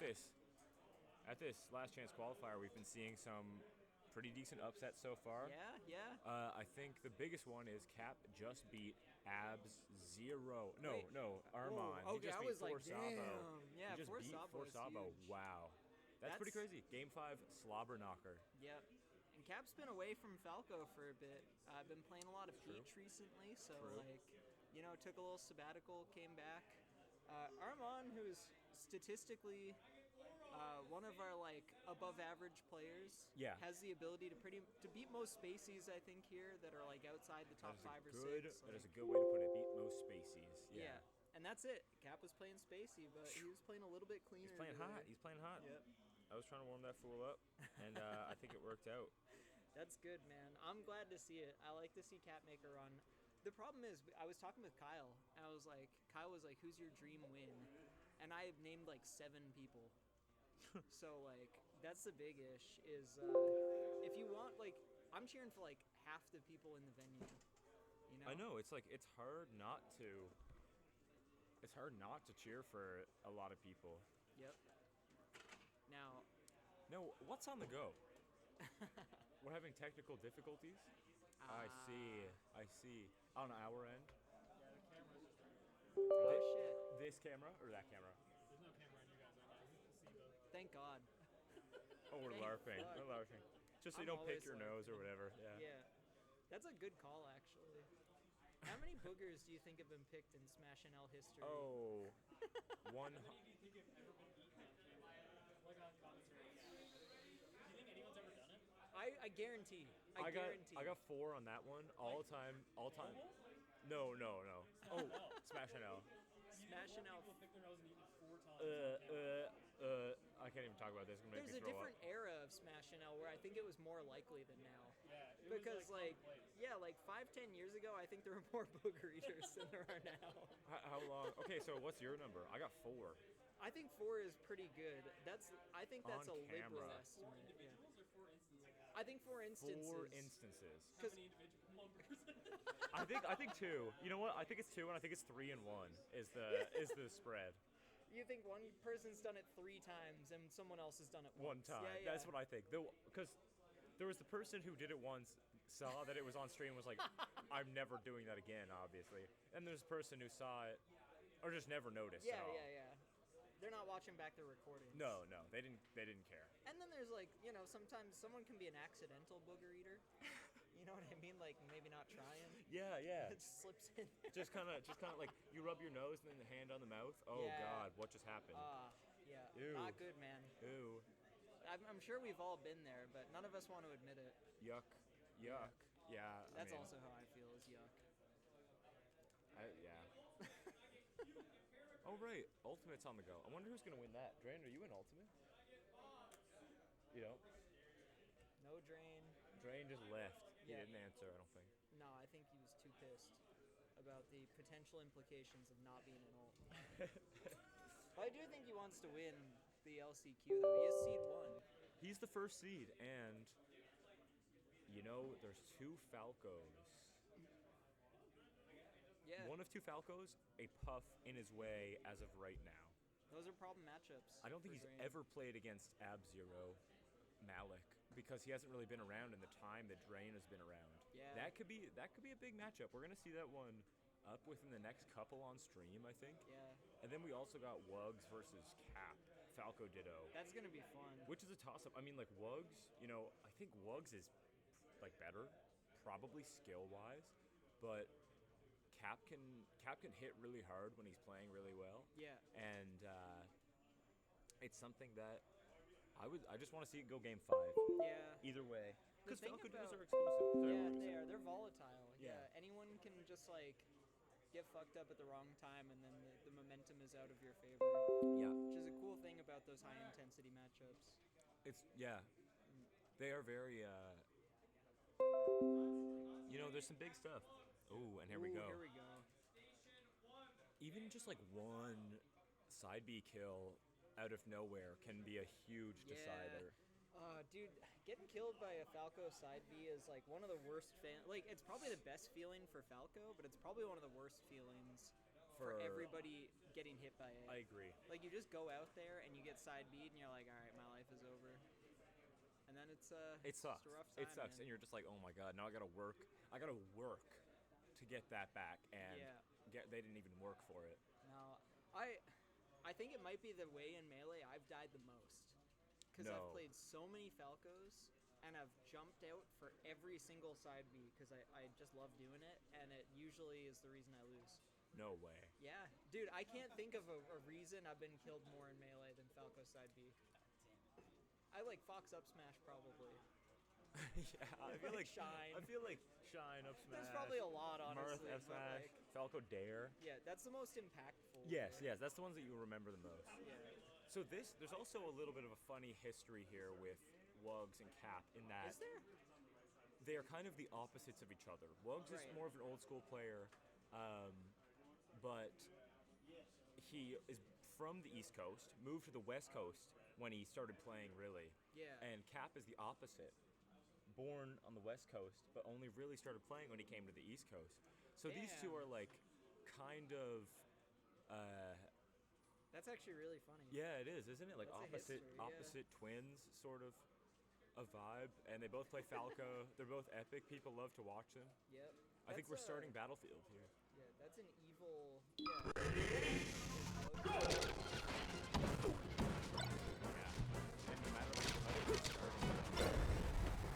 at this last chance qualifier, we've been seeing some pretty decent upsets so far. Yeah. I think the biggest one is Cap just beat Abs 0. Wait. No, Armand. Oh, He just I beat was like, Forsabo. damn. Yeah, he just beat Forsabo is Forsabo. huge. Wow. That's pretty crazy. Game 5, slobber knocker. Yep. And Cap's been away from Falco for a bit. I've been playing a lot of Peach recently, so took a little sabbatical, came back. Armand, who's statistically one of our above average players, has the ability to beat most spacies, I think, here that are outside the top 5 or 6. That is a good way to put it. Beat most spacies. Yeah. And that's it. Cap was playing spacey, but he was playing a little bit cleaner. He's playing hot. Yep. I was trying to warm that fool up, and I think it worked out. That's good, man. I'm glad to see it. I like to see Cap make a run. The problem is, I was talking with Kyle, and Kyle was like, who's your dream win? And I have named 7 people. So, that's the big ish, is if you want, I'm cheering for half the people in the venue. You know? I know, it's hard not to. It's hard not to cheer for a lot of people. Yep. Now. No, what's on the go? We're having technical difficulties? I see. On our end? Yeah, the camera's. Oh, shit. This camera or that camera? There's no camera on you guys right now. You can see both. Thank God. Oh, we're LARPing. We're LARPing. Just so you don't pick your nose or whatever. Yeah. That's a good call, actually. How many boogers do you think have been picked in Smash NL history? Oh, one. How many do you think have ever been eaten on camera? On commentary? Do you think anyone's ever done it? I guarantee. I guarantee. I got 4 on that one. All time. No. Oh, Smash NL. Smash NL. People pick their nose and eat it 4 times. I can't even talk about this. It's gonna make There's me a throw different era of Smash NL where I think it was more likely than now. Yeah, it because was commonplace. 5-10 years ago, I think there were more booger eaters than there are now. How long? Okay, so what's your number? I got 4. I think 4 is pretty good. I think that's On a liberal camera. estimate. 4 individuals or 4 instances? I think 4 instances. 4 instances. How many individual boogers? I think 2. You know what? I think it's 2, and I think it's 3 and 1 is the spread. You think one person's done it 3 times and someone else has done it once? One time. Yeah. That's what I think. Because there was the person who did it once, saw that it was on stream, and was like, I'm never doing that again, obviously. And there's a person who saw it, or just never noticed at all. Yeah. They're not watching back their recordings. No, they didn't care. And then there's sometimes someone can be an accidental booger eater. You know what I mean? Maybe not trying. Yeah. It slips in. just kind of like you rub your nose and then the hand on the mouth. Oh Yeah. God, what just happened? Yeah. Ew. Not good, man. Ew. I'm sure we've all been there, but none of us want to admit it. Yuck. Yeah. That's also how I feel, is yuck. Yeah. Oh right, Ultimate's on the go. I wonder who's gonna win that. Drain, are you in Ultimate? You know. No Drain. Drain just left. Yeah. He didn't answer, I don't think. No, I think he was too pissed about the potential implications of not being an ult. But I do think he wants to win the LCQ, though. He is seed 1. He's the first seed, and there's 2 Falcos. Yeah. One of 2 Falcos, a Puff in his way as of right now. Those are problem matchups. I don't think he's Drain. ever played against Ab-Zero Malik because he hasn't really been around in the time that Drain has been around. Yeah. That could be a big matchup. We're gonna see that one up within the next couple on stream, I think. Yeah. And then we also got Wugs versus Cap, Falco Ditto. That's going to be fun. Which is a toss-up. I mean, Wugs, I think Wugs is better, probably skill-wise, but Cap can hit really hard when he's playing really well. Yeah. And it's something that I just want to see it go game 5. Yeah. Either way. Because The thing Falco about- Dittos are explosive. Yeah, they are. They're volatile. Yeah. Anyone can just get fucked up at the wrong time, and then the momentum is out of your favor. Yeah. Which is a cool thing about those high intensity matchups. They are very there's some big stuff. Oh, and here we go. Here we go. Even just one side B kill out of nowhere can be a huge decider. Dude, getting killed by a Falco side B is one of the worst it's probably the best feeling for Falco, but it's probably one of the worst feelings for everybody getting hit by A. I agree. Like, you just go out there and you get side beat and you're like, all right, my life is over. And then it's It sucks. just a rough time, It sucks, man. and you're just like, oh my god, now I gotta work. I gotta work to get that back, and they didn't even work for it. No, I think it might be the way in Melee I've died the most. Because I've played so many Falcos, and I've jumped out for every single side B because I just love doing it, and it usually is the reason I lose. No way. Yeah. Dude, I can't think of a reason I've been killed more in Melee than Falco side B. I like Fox up smash probably. Yeah, I feel like Shine. I feel like Shine up smash. There's probably a lot, honestly. Marth F but, smash. like, Falco Dare. yeah, that's the most impactful. Yes, that's the ones that you remember the most. Yeah. So there's also a little bit of a funny history here with Wugs and Cap in that Is there? they are kind of the opposites of each other. Wugs is more of an old school player, but he is from the East Coast, moved to the West Coast when he started playing, really. Yeah. And Cap is the opposite. Born on the West Coast, but only really started playing when he came to the East Coast. So these two are like kind of that's actually really funny. yeah, it is, isn't it? Like That's a history, yeah. opposite twins, sort of a vibe. And they both play Falco. They're both epic. People love to watch them. Yep. I think we're starting Battlefield here. Yeah, that's an evil. Yeah. Yeah. And no matter what you play, we're starting.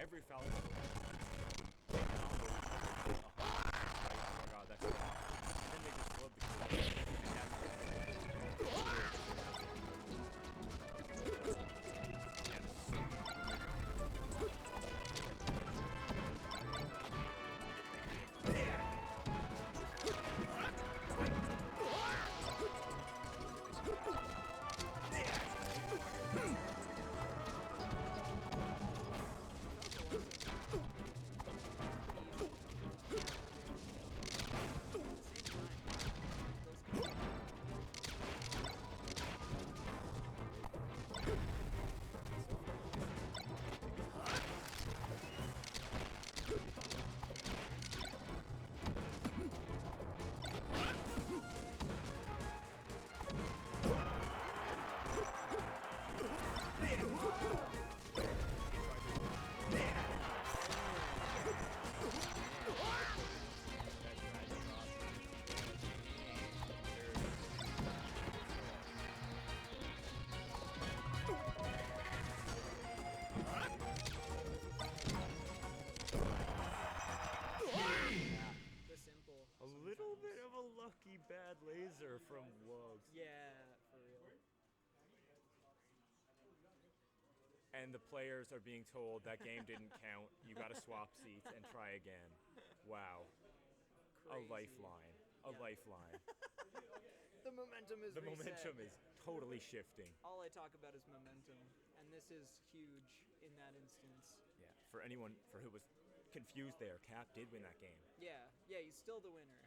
Every Falcon. Oh my god, that's and then they just love the lucky bad laser from Wugs. Yeah, for real. And the players are being told that game didn't count. You got to swap seats and try again. Wow. Crazy. A lifeline. a lifeline. The momentum is The reset. momentum is totally shifting. All I talk about is momentum, and this is huge in that instance. Yeah, for anyone for who was confused there, Cap did win that game. Yeah, he's still the winner.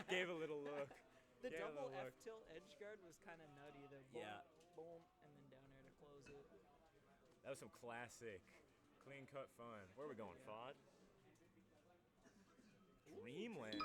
Gave a little look. The Gave a double little look. F tilt edge guard was kind of nutty. The boom, Yeah. boom, and then down air to close it. That was some classic, clean cut fun. Where are we going, Fod? Dreamland.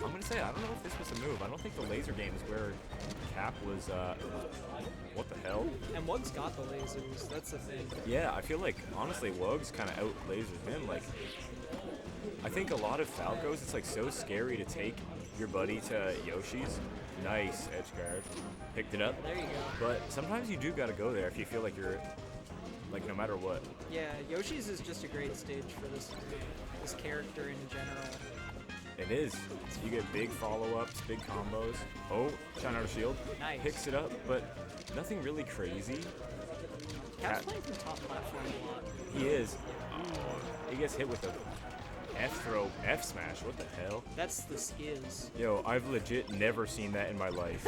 I'm gonna say, I don't know if this was a move. I don't think the laser game is where Cap was, what the hell? And Wug's got the lasers. That's the thing. Yeah, I feel like, honestly, Wug's kind of out lasers him. Like, I think a lot of Falcos, it's like so scary to take your buddy to Yoshi's. Nice edge guard. Picked it up. There you go. But sometimes you do gotta go there if you feel like you're, like, no matter what. Yeah, Yoshi's is just a great stage for this character in general. It is. You get big follow-ups, big combos. Oh, shine out a shield. Nice. Picks it up, but nothing really crazy. Cap's playing from top platform a lot. He is. He gets hit with a F throw, F smash. What the hell? That's the skills. Yo, I've legit never seen that in my life.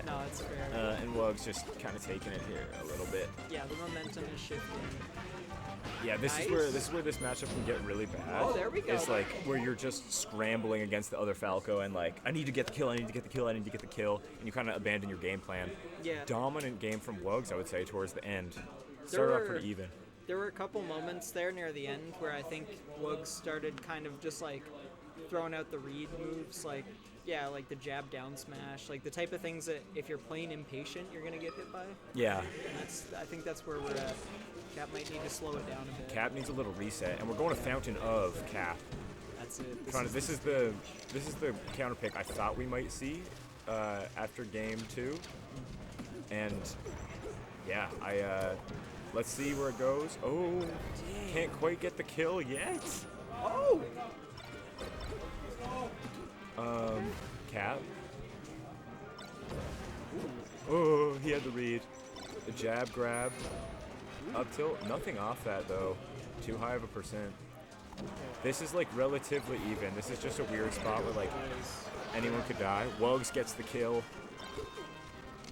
No, it's fair. And Wug's just kind of taking it here a little bit. Yeah, the momentum is shifting. Yeah, this is where this matchup can get really bad. Oh, there we go. It's like where you're just scrambling against the other Falco and like, I need to get the kill, I need to get the kill, I need to get the kill, and you kind of abandon your game plan. Yeah. Dominant game from Wugs, I would say, towards the end. There Started off were- pretty even. There were a couple moments there near the end where I think Wugs started kind of just like throwing out the read moves, like like the jab down smash, like the type of things that if you're playing impatient, you're gonna get hit by. Yeah, I think that's where we're at. Cap might need to slow it down a bit. Cap needs a little reset, and we're going to Fountain of Cap. That's it. This is the counter pick I thought we might see after game 2, and yeah, let's see where it goes. Oh, can't quite get the kill yet. Oh! Cap. Oh, he had the read. The jab grab. Up tilt. Nothing off that though. Too high of a percent. This is like relatively even. This is just a weird spot where like anyone could die. Wugs gets the kill.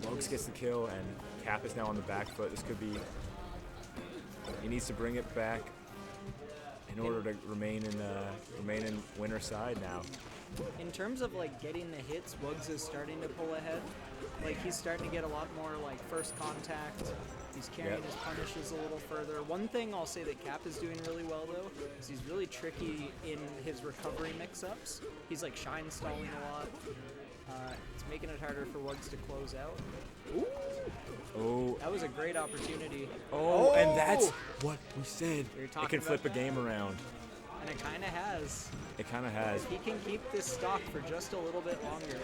Wugs gets the kill, and Cap is now on the back foot. This could be. He needs to bring it back in order to remain in winner's side now. In terms of like getting the hits, Wugs is starting to pull ahead. Like he's starting to get a lot more like first contact. He's carrying his punishes a little further. One thing I'll say that Cap is doing really well though is he's really tricky in his recovery mix-ups. He's like shine stalling a lot. It's making it harder for Wugs to close out. Ooh. Oh. That was a great opportunity. Oh, and that's what we said. We were It talking can flip a about game around. And it kind of has. It kind of has. He can keep this stock for just a little bit longer.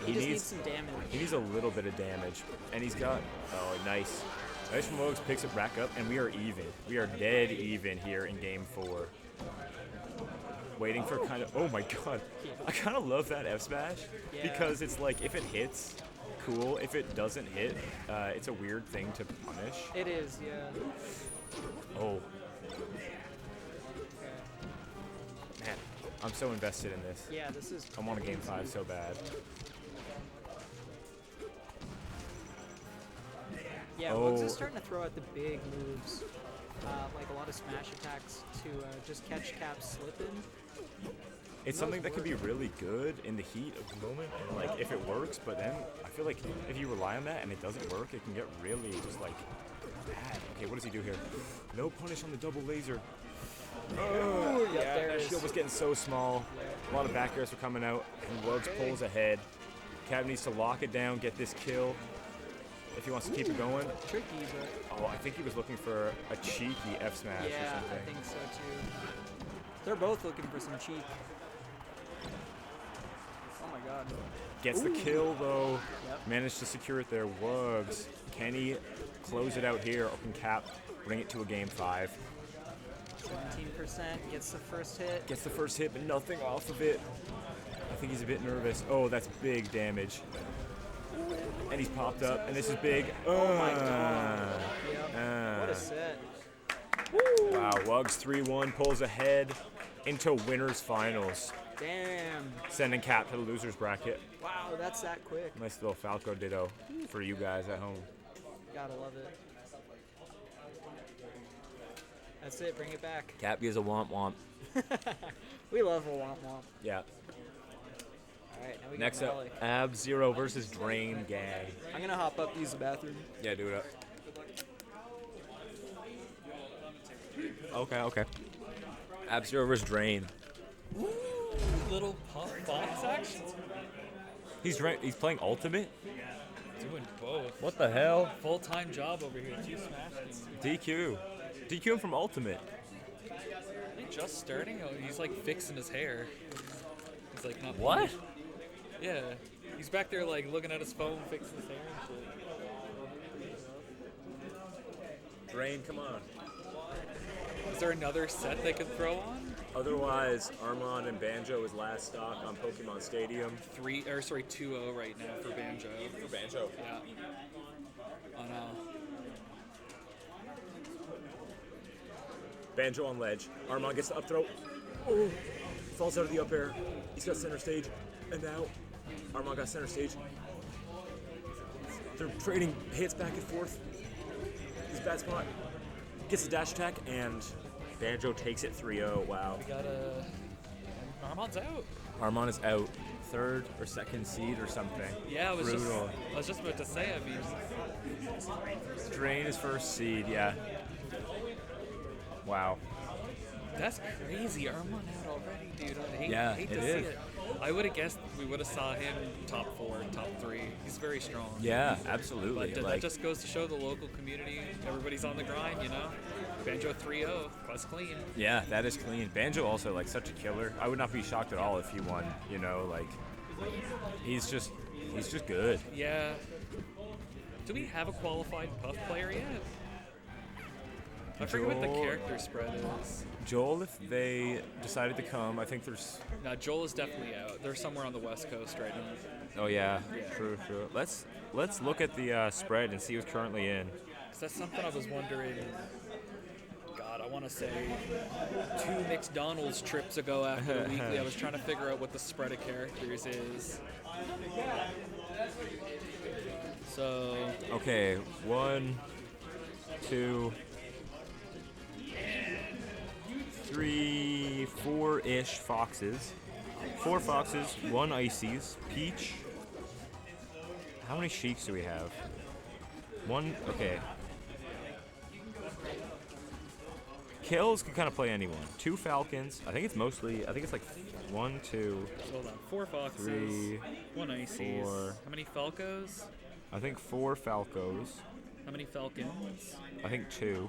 He just needs some damage. He needs a little bit of damage, and he's got. Oh, nice. Nice from Wugs, picks it back up, and we are even. We are dead even here in game 4. Waiting for kind of. Oh my god. I kind of love that F smash because it's like if it hits, cool. If it doesn't hit, it's a weird thing to punish. It is, yeah. Oh. Man, I'm so invested in this. Yeah, this is. I'm on a game 5 so bad. Yeah, Wugs is starting to throw out the big moves, like a lot of smash attacks to just catch Cap slipping. It's something that can be really good in the heat of the moment, and like if it works. But then I feel like if you rely on that and it doesn't work, it can get really just like bad. Okay, what does he do here? No punish on the double laser. there that it shield is. was getting so small. A lot of back airs were coming out, and Wugs pulls ahead. Cap needs to lock it down, get this kill if he wants to keep it going. Tricky, but Oh, I think he was looking for a cheeky F smash or yeah, something. I think so too. They're both looking for some cheek. Oh my god. Gets the kill though. Yep. Managed to secure it there. Wugs. Can he close it out here, or can Cap bring it to a game 5? 17% gets the first hit. Gets the first hit, but nothing off of it. I think he's a bit nervous. Oh, that's big damage. And he's popped up, and this is big. Oh my god. Yep. What a set. Wow, Wugs 3-1 pulls ahead into winners finals, Damn. sending Cap to the losers bracket. Wow, that's that quick. Nice little Falco ditto for you guys at home. Gotta love it. That's it, bring it back. Cap is a womp womp. We love a womp womp. Yeah. Alright, now we Next got up, Malik. Ab-Zero versus Drain Gang. I'm gonna hop up, use the bathroom. Yeah, do it up. Okay. Ab-Zero versus Drain. Little pump box action. He's playing Ultimate? Doing both. What the hell? Full-time job over here. 2 Smash games. DQ him from Ultimate. I think just starting. Oh, he's like fixing his hair. He's like not. What? Yeah. He's back there like looking at his phone, fixing his hair and shit. Drain, come on. Is there another set they could throw on? Otherwise, Armon and Banjo is last stock on Pokemon Stadium. 2-0 right now for Banjo. For Banjo. Yeah. On Banjo on ledge. Armon gets the up throw. Oh, falls out of the up air. He's got center stage. And now Armon got center stage. They're trading hits back and forth. His bad spot. Gets the dash attack, and Banjo takes it 3-0. Wow. we got Armand's out. Armon is out. Third or second seed or something. Yeah, I was Brutal. just about to say. I mean, Drain is first seed, yeah. Wow. that's crazy. Armand out already, dude. I hate, Yeah, hate it to see is. it. I would have guessed we would have saw him top 4, top 3. He's very strong. Yeah, absolutely. But that Like, just goes to show the local community, everybody's on the grind, you know? Banjo 3-0, that's clean. yeah, that is clean. Banjo also like such a killer. I would not be shocked at all if he won. You know, like he's just good. Yeah. Do we have a qualified Puff player yet? I forget what the Joel- character spread is. Joel, if they decided to come, I think there's. No, Joel is definitely out. They're somewhere on the West Coast right now. Oh yeah, true. Let's look at the spread and see who's currently in. 'Cause that's something I was wondering. God, I want to say 2 McDonald's trips ago after the weekly, I was trying to figure out what the spread of characters is. So, Okay, 1, 2, 3, 4-ish foxes. 4 foxes, 1 ices, peach. How many sheiks do we have? 1. Okay. Kills can kind of play anyone. 2 falcons. I think it's like 1, 2. hold on. 4 foxes, 3, 1 ices. 4. How many falcos? I think 4 falcos. How many falcons? I think 2.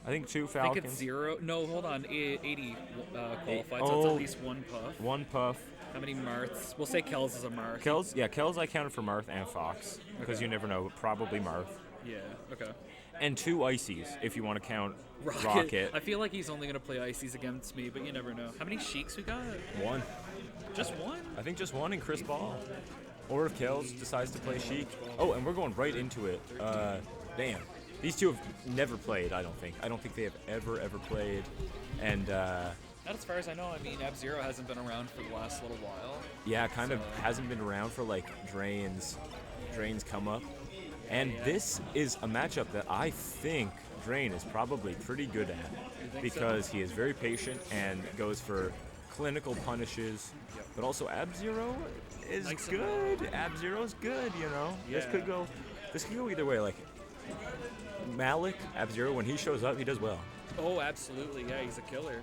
I think 2 I falcons. think it's 0. No, hold on. 80 qualified, so it's Oh. at least 1 puff. 1 puff. How many Marths? We'll say Kells is a Marth. Kells I counted for Marth and Fox. Because Okay. you never know. Probably Marth. Yeah, okay. And 2 ices, if you want to count Rocket. I feel like he's only going to play Ices against me, but you never know. How many Sheiks we got? 1. Just 1? I think just 1 in Chris Ball. Or if Kells decides to play Sheik. Oh, and we're going right into it. Damn. These two have never played, I don't think. I don't think they have ever played. And, Not as far as I know. I mean, F-Zero hasn't been around for the last little while. yeah, kind of So- hasn't been around for, like, Drain's come up. And Yeah. this is a matchup that I think Drain is probably pretty good at. You think Because he is very patient and goes for clinical punishes. Yep. But also Ab-Zero is Likes him. good. Ab-Zero's good, you know? This Yeah. could go either way. Like, Malik, Ab-Zero, when he shows up, he does well. Oh, absolutely. Yeah, he's a killer.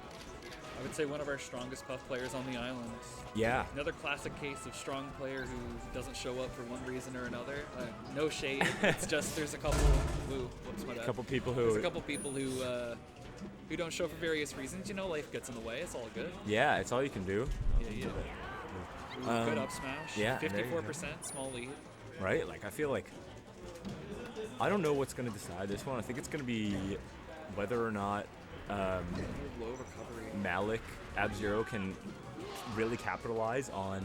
I would say one of our strongest Puff players on the island. Yeah. Another classic case of strong player who doesn't show up for one reason or another. No shade. It's just there's a couple. Whoops, my bad. A couple people There's who. a couple people who don't show for various reasons. You know, life gets in the way. It's all good. Yeah, it's all you can do. Yeah. Ooh, good up smash. yeah, there you go. 54%, small lead. Right? Like, I feel like. I don't know what's going to decide this one. I think it's going to be whether or not Low recovery. Malik Ab-Zero can really capitalize on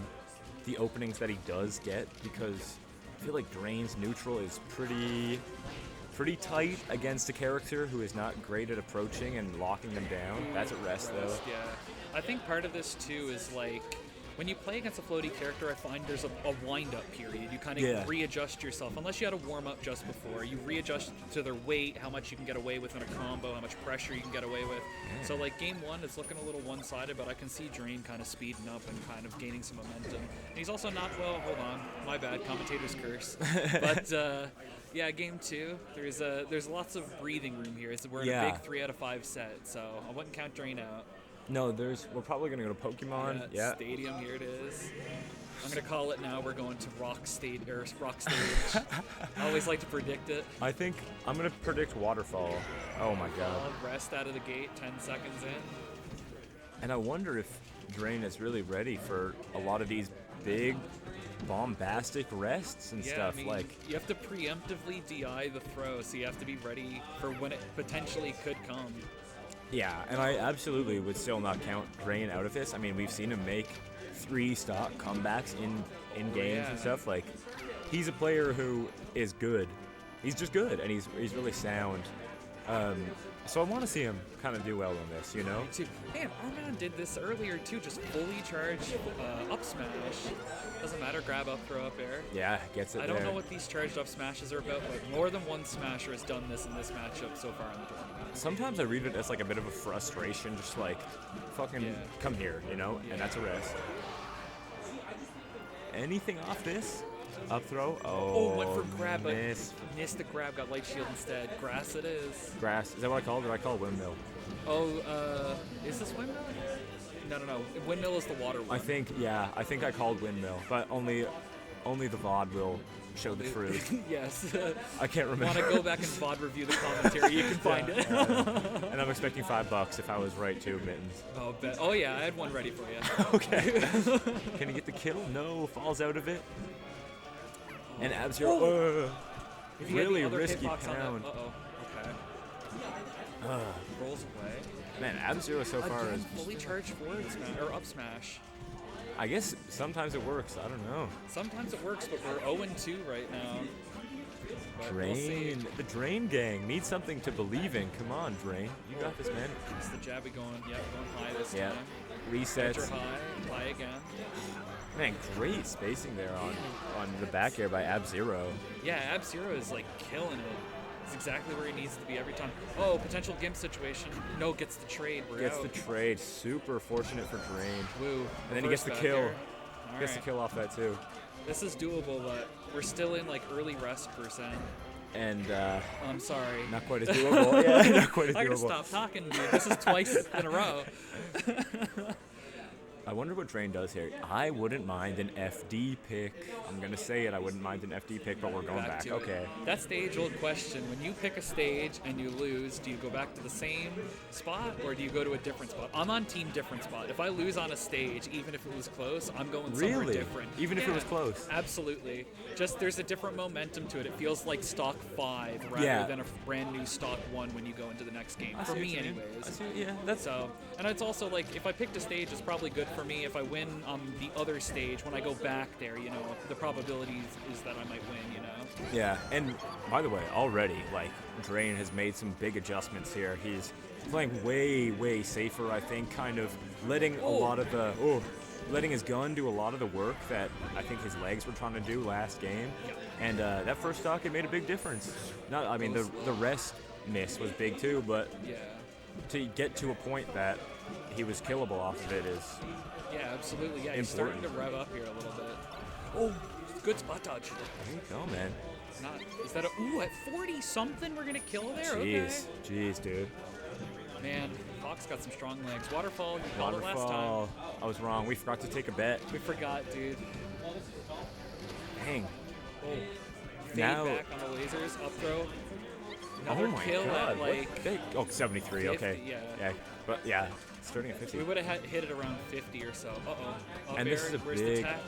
the openings that he does get, because I feel like Drain's neutral is pretty tight against a character who is not great at approaching and locking them down. That's at rest though. Yeah. I think part of this too is like when you play against a floaty character, I find there's a wind-up period. You kind of Yeah. readjust yourself. Unless you had a warm-up just before, you readjust to their weight, how much you can get away with in a combo, how much pressure you can get away with. So like game 1 is looking a little one-sided, but I can see Drain kind of speeding up and kind of gaining some momentum. And he's also not, well, hold on, my bad, commentator's curse. But yeah, game 2, there's lots of breathing room here. We're in a Yeah. big 3 out of 5 set, so I wouldn't count Drain out. No, we're probably gonna go to Pokemon. Yeah. Stadium, here it is. I'm gonna call it now. We're going to Rock Stage. I always like to predict it. I think I'm gonna predict Waterfall. Oh my god. Rest out of the gate, 10 seconds in. And I wonder if Drain is really ready for a lot of these big bombastic rests and Yeah, stuff. I mean, Like, you have to preemptively DI the throw, so you have to be ready for when it potentially could come. Yeah, and I absolutely would still not count Drain out of this. I mean, we've seen him make 3 stock comebacks in games yeah. and stuff. Like, he's a player who is good. He's just good, and he's really sound. So I want to see him kind of do well on this, you know? Too. Man, Armand did this earlier too, just fully charged up smash. Doesn't matter, grab up, throw up air. Yeah, gets it I there. don't know what these charged up smashes are about, but more than one smasher has done this in this matchup so far in the tournament. Sometimes I read it as like a bit of a frustration, just like, fucking come here, you know? And that's a rest. Anything off this? Up throw? Oh, went for grab, but missed. missed the grab, got light shield instead. Grass it is. Grass. Is that what I called it? Or I call it windmill? Oh, is this windmill? No. Windmill is the water one. I think I called windmill, but only the VOD will show the truth. Yes. I can't remember. Want to go back and VOD review the commentary? You can find it. And I'm expecting $5 if I was right too, Mittens. Oh, oh yeah, I had one ready for you. Okay. Can he get the kill? No, falls out of it. And Ab-Zero, If he had the really other risky hitbox on that- pound. Okay. Rolls away. Man, Ab-Zero so far Again, is. fully charged forward smash or up smash. I guess sometimes it works. I don't know. Sometimes it works, but we're 0-2 right now. But we'll see. Drain. The Drain gang needs something to believe in. Come on, Drain. You got this, man. It's the jabby going high this Yeah. time. Resets. Enter high again. Man, great spacing there on the back air by Ab-Zero. Yeah, Ab-Zero is like killing it. It's exactly where he needs to be every time. Oh, potential Gimp situation. No, gets the trade. We're Gets out. the trade. Super fortunate for Drain. Woo. And then he gets the Reverse kill. back air. All Gets the right. kill off that too. This is doable, but we're still in like early rest percent. And I'm sorry. not quite as doable. Yeah, not quite as I gotta doable. stop talking, dude. This is twice in a row. I wonder what Drain does here. I wouldn't mind an FD pick. I'm gonna say it. I wouldn't mind an FD pick, but we're going back. to it. Okay. That stage-old question: when you pick a stage and you lose, do you go back to the same spot or do you go to a different spot? I'm on team different spot. If I lose on a stage, even if it was close, I'm going somewhere Really? different. Even if it Yeah, was close? Absolutely. Just there's a different momentum to it. It feels like stock 5 rather Yeah. than a brand new stock 1 when you go into the next game. I For see what me, you mean. anyways. I see. Yeah, that's So, and it's also like if I picked a stage, it's probably good for me. If I win on the other stage, when I go back there, you know, the probability is that I might win, you know. Yeah, and by the way, already, like, Drain has made some big adjustments here. He's playing way safer, I think, kind of letting a lot of the, letting his gun do a lot of the work that I think his legs were trying to do last game. And that first stock, it made a big difference. I mean, the rest miss was big too, but Yeah. to get to a point that he was killable off of it is, Yeah, absolutely. Yeah, he's starting to rev up here a little bit. Oh, good spot dodge. there you go, man. Not is that a at 40 something we're gonna kill there? Jeez, dude. Okay. Man, Fox got some strong legs. Waterfall, you called it last time. Waterfall. I was wrong. We forgot to take a bet. We forgot, dude. Dang. Oh, fade Now- back on the lasers, up throw. Another Oh my kill God. at what like big- 73. 50, Okay. yeah. But yeah, starting at 50. we would have hit it around 50 or so. Up And air, this is a where's big. the tech?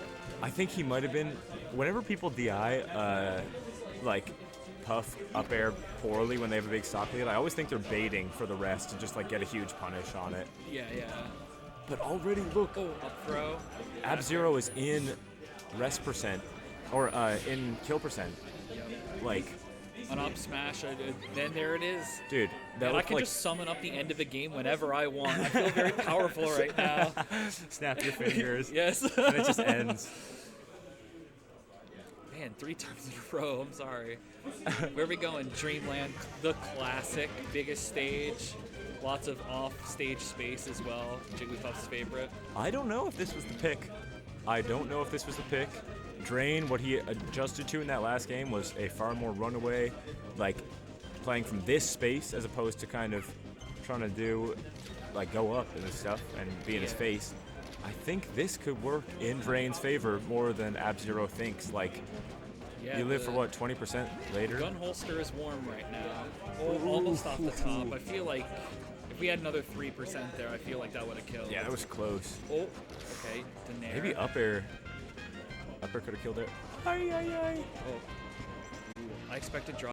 I think he might have been. Whenever people DI, like puff up air poorly when they have a big stock lead, I always think they're baiting for the rest to just like get a huge punish on it. Yeah. But already look, Oh, up throw. Ab-Zero is in rest percent, or in kill percent. Yep. Like, An up smash, then there it is. dude, that And I looked can like just summon up the end of the game whenever I want. I feel very powerful right now. snap your fingers. Yes. And it just ends. Man, 3 times in a row. I'm sorry. Where are we going? Dreamland, the classic, biggest stage. Lots of off-stage space as well. Jigglypuff's favorite. I don't know if this was the pick. Drain, what he adjusted to in that last game was a far more runaway, like playing from this space as opposed to kind of trying to do, like go up and stuff and be in his face. I think this could work in Drain's favor more than Ab-Zero thinks. Like, Yeah, you live for what, 20% later? Gun holster is warm right now. Oh, almost off the top. I feel like if we had another 3% there, I feel like that would have killed. Yeah, that was close. Oh, okay. Daenerys. Maybe up air. Up air could have killed it. Ay, ay, ay. Oh. I expected drop.